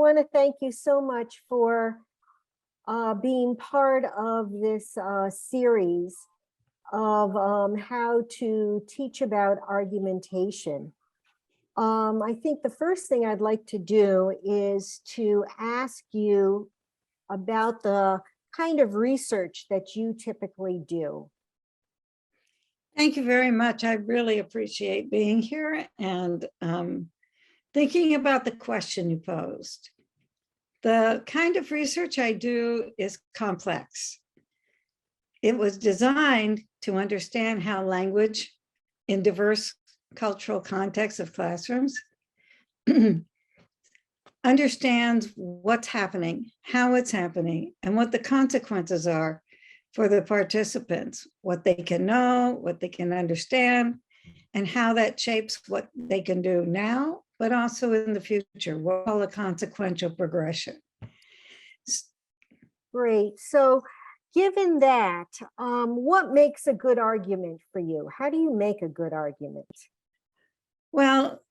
want to thank you so much for being part of this series of how to teach about argumentation. I think the first thing I'd like to do is to ask you about the kind of research that you typically do. Thank you very much. I really appreciate being here and thinking about the question you posed. The kind of research I do is complex. It was designed to understand how language in diverse cultural contexts of classrooms understands what's happening, how it's happening, and what the consequences are for the participants, what they can know, what they can understand, and how that shapes what they can do now, but also in the future. We'll call a consequential progression. Great. So given that, what makes a good argument for you? How do you make a good argument? Well,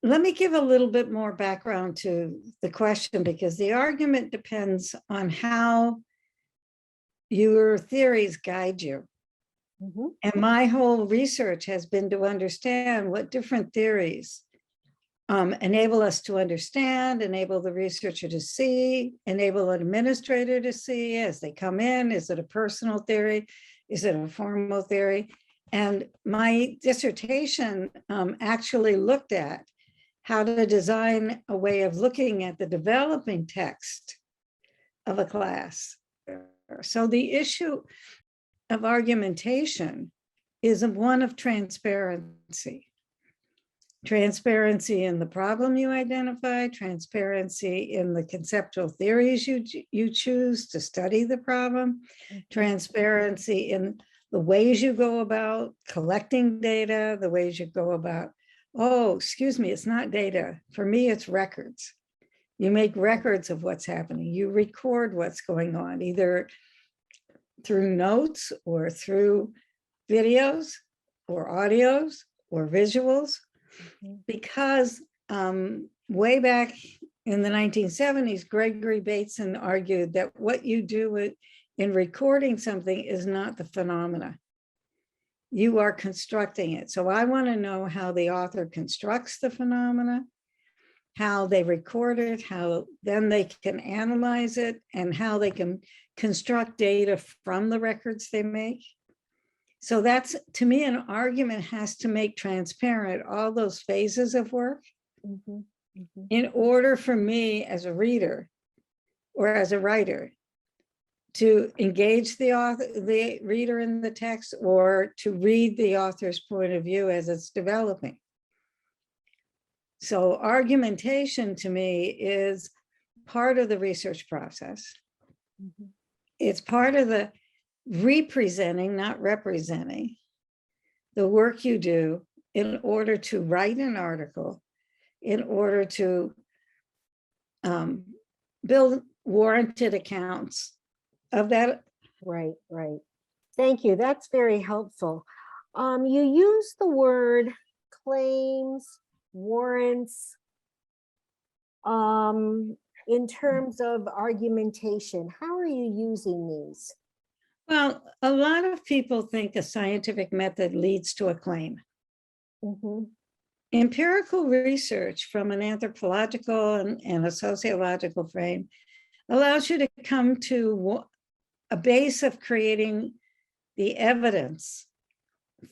let me give a little bit more background to the question, because the argument depends on how your theories guide you. Mm-hmm. And my whole research has been to understand what different theories enable us to understand, enable the researcher to see, enable an administrator to see as they come in. Is it a personal theory? Is it a formal theory? And my dissertation actually looked at how to design a way of looking at the developing text of a class. So the issue of argumentation is one of transparency. Transparency in the problem you identify, transparency in the conceptual theories you choose to study the problem, transparency in the ways you go about collecting data, the ways you go about, oh, excuse me, it's not data. For me, it's records. You make records of what's happening. You record what's going on, either through notes or through videos or audios or visuals, because way back in the 1970s, Gregory Bateson argued that what you do in recording something is not the phenomena. You are constructing it. So I want to know how the author constructs the phenomena, how they record it, how then they can analyze it, and how they can construct data from the records they make. So that's, to me, an argument has to make transparent all those phases of work in order for me as a reader or as a writer to engage the author, the reader in the text, or to read the author's point of view as it's developing. So argumentation to me is part of the research process. It's part of the representing, not representing, the work you do in order to write an article, in order to build warranted accounts of that. Right. Thank you. That's very helpful. You use the word claims, warrants, in terms of argumentation. How are you using these? Well, a lot of people think a scientific method leads to a claim. Empirical research from an anthropological and a sociological frame allows you to come to a base of creating the evidence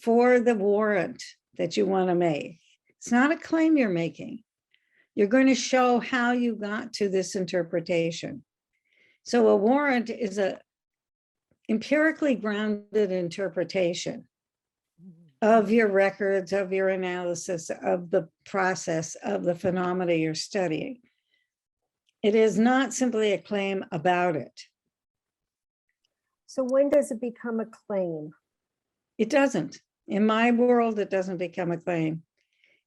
for the warrant that you want to make. It's not a claim you're making. You're going to show how you got to this interpretation. So a warrant is a empirically grounded interpretation of your records, of your analysis, of the process, of the phenomena you're studying. It is not simply a claim about it. So when does it become a claim? It doesn't. In my world, it doesn't become a claim.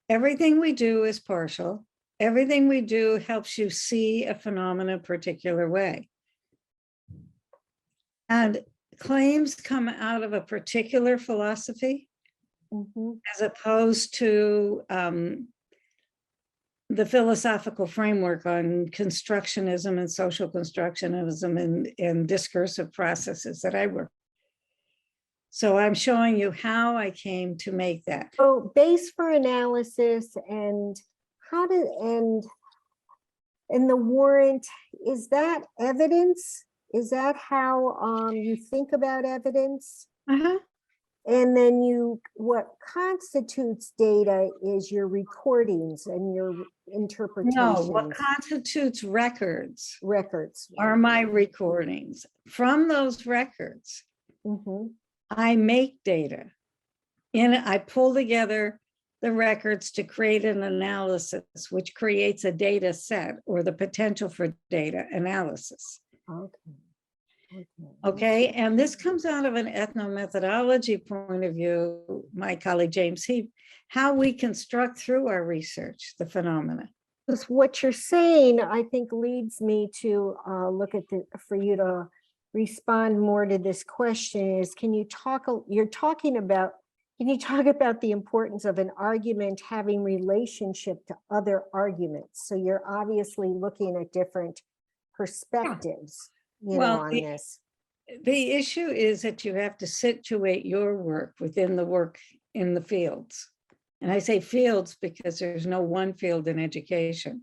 Everything we do is partial. Everything we do helps you see a phenomenon a particular way. And claims come out of a particular philosophy, as opposed to the philosophical framework on constructionism and social constructionism and discursive processes that I work. So I'm showing you how I came to make that. So base for analysis and how did, and the warrant, is that evidence? Is that how you think about evidence? Uh-huh. And then what constitutes data is your recordings and your interpretations. No, what constitutes records Records. are my recordings. From those records, I make data. I pull together the records to create an analysis, which creates a data set or the potential for data analysis. Okay, and this comes out of an ethnomethodology point of view, my colleague James Heap, how we construct through our research the phenomena. What you're saying, I think, leads me to look at for you to respond more to this question is, can you talk about the importance of an argument having relationship to other arguments? So you're obviously looking at different perspectives, on this. The issue is that you have to situate your work within the work in the fields. And I say fields because there's no one field in education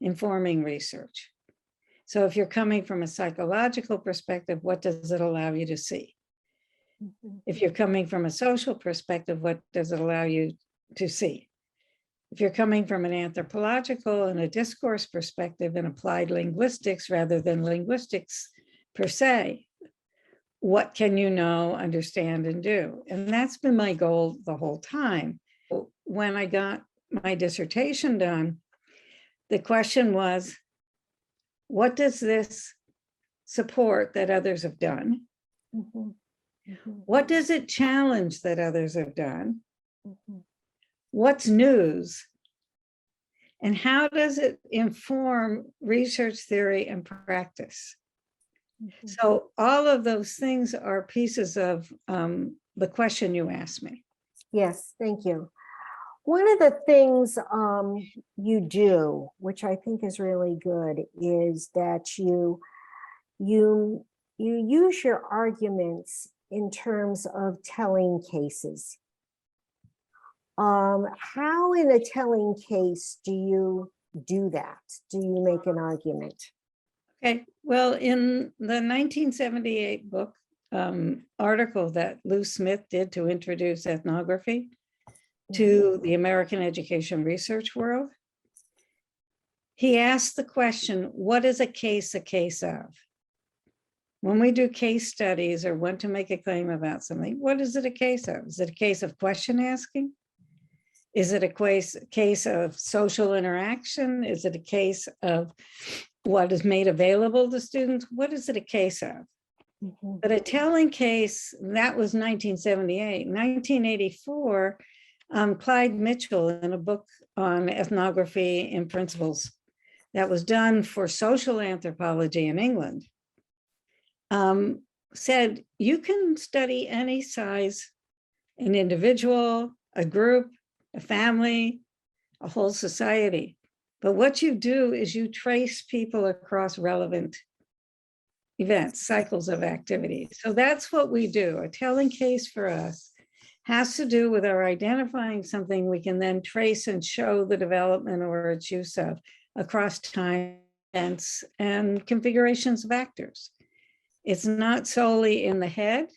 informing research. So if you're coming from a psychological perspective, what does it allow you to see? If you're coming from a social perspective, what does it allow you to see? If you're coming from an anthropological and a discourse perspective and applied linguistics rather than linguistics per se, what can you know, understand, and do? And that's been my goal the whole time. When I got my dissertation done, the question was, what does this support that others have done? What does it challenge that others have done? What's news? And how does it inform research theory and practice? So all of those things are pieces of the question you asked me. Yes, thank you. One of the things you do, which I think is really good, is that you use your arguments in terms of telling cases. How in a telling case do you do that? Do you make an argument? Okay, well, in the 1978 book article that Lou Smith did to introduce ethnography to the American education research world, he asked the question, what is a case of? When we do case studies or want to make a claim about something, what is it a case of? Is it a case of question asking? Is it a case of social interaction? Is it a case of what is made available to students? What is it a case of? But a telling case, that was 1978. 1984, Clyde Mitchell, in a book on ethnography and principles that was done for social anthropology in England, said you can study any size, an individual, a group, a family, a whole society. But what you do is you trace people across relevant events, cycles of activity. So that's what we do. A telling case for us has to do with our identifying something we can then trace and show the development or its use of across time, events, and configurations of actors. It's not solely in the head,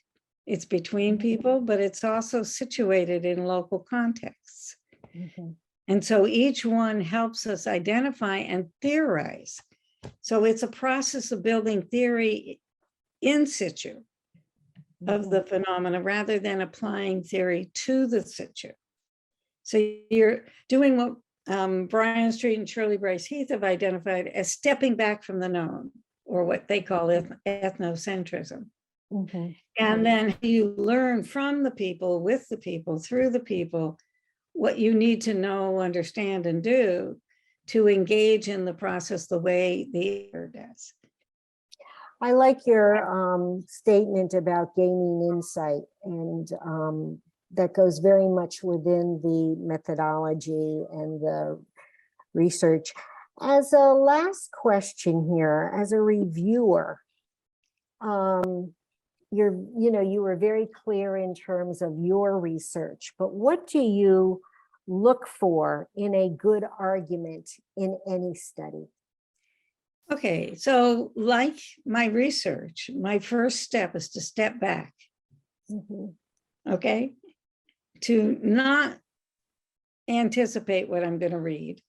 it's between people, but it's also situated in local contexts. And so each one helps us identify and theorize. So it's a process of building theory in situ of the phenomena rather than applying theory to the situ. So you're doing what Brian Street and Shirley Bryce Heath have identified as stepping back from the known, or what they call ethnocentrism. And then you learn from the people, with the people, through the people, what you need to know, understand, and do to engage in the process the way the other does. I like your statement about gaining insight, and that goes very much within the methodology and the research. As a last question here, as a reviewer, you were very clear in terms of your research, but what do you look for in a good argument in any study? Okay, so like my research, my first step is to step back, okay? To not anticipate what I'm going to read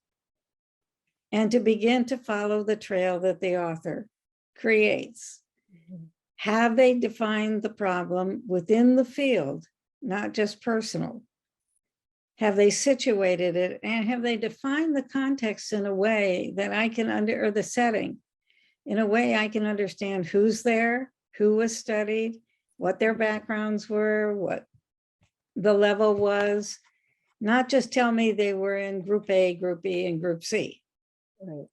and to begin to follow the trail that the author creates. Have they defined the problem within the field, not just personal? Have they situated it, and have they defined the context in a way that I can or the setting, in a way I can understand who's there, who was studied, what their backgrounds were, what the level was, not just tell me they were in group A, group B, and group C. Right.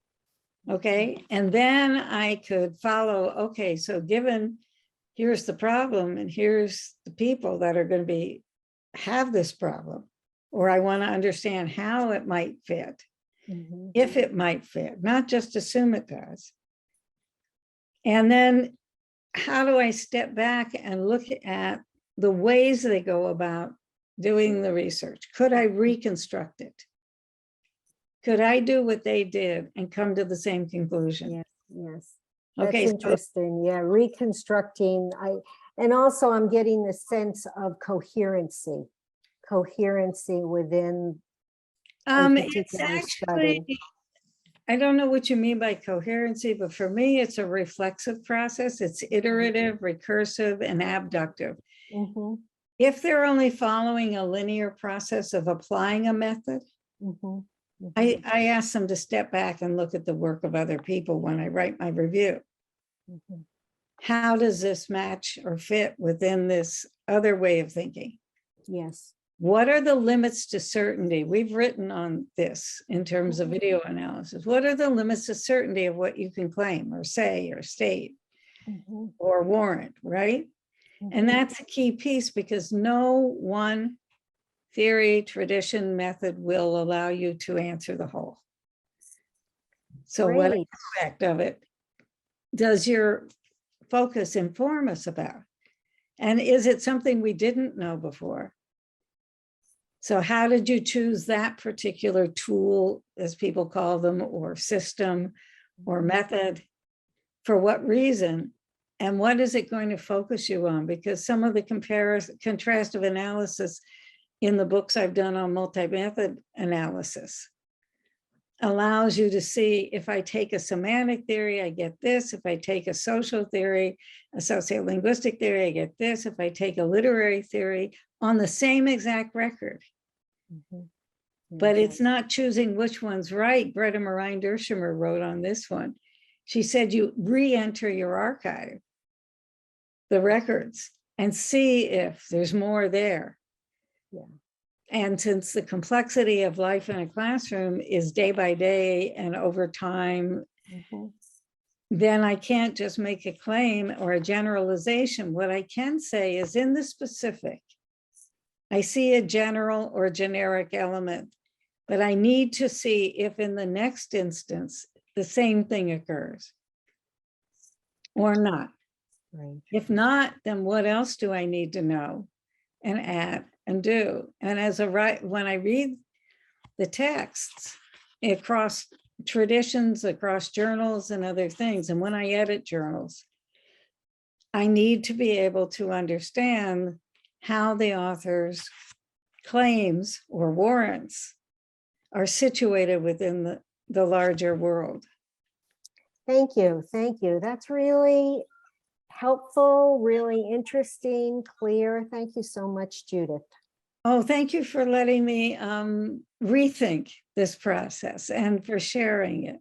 Okay, and then I could follow, okay, so given here's the problem and here's the people that are going to have this problem, or I want to understand how it might fit, if it might fit, not just assume it does. And then how do I step back and look at the ways they go about doing the research? Could I reconstruct it? Could I do what they did and come to the same conclusion? Yes, yes. That's Okay, interesting. Yeah, reconstructing. And also I'm getting the sense of coherency within a it's particular actually, study. I don't know what you mean by coherency, but for me, it's a reflexive process. It's iterative, recursive, and abductive. If they're only following a linear process of applying a method, I ask them to step back and look at the work of other people when I write my review. How does this match or fit within this other way of thinking? Yes. What are the limits to certainty? We've written on this in terms of video analysis. What are the limits to certainty of what you can claim or say or state or warrant, right? And that's a key piece, because no one theory, tradition, method will allow you to answer the whole. So what aspect of it does your focus inform us about? And is it something we didn't know before? So how did you choose that particular tool, as people call them, or system or method? For what reason? And what is it going to focus you on? Because some of the contrastive analysis in the books I've done on multi-method analysis allows you to see, if I take a semantic theory, I get this. If I take a social theory, a sociolinguistic theory, I get this. If I take a literary theory, on the same exact record. But it's not choosing which one's right. Greta Marine-Dershimer wrote on this one. She said you re-enter your archive, the records, and see if there's more there. And since the complexity of life in a classroom is day by day and over time, then I can't just make a claim or a generalization. What I can say is, in the specific, I see a general or generic element, but I need to see if in the next instance, the same thing occurs or not. Right. If not, then what else do I need to know and add and do? And when I read the texts across traditions, across journals and other things, and when I edit journals, I need to be able to understand how the author's claims or warrants are situated within the larger world. Thank you. Thank you. That's really helpful, really interesting, clear. Thank you so much, Judith. Oh, thank you for letting me rethink this process and for sharing it.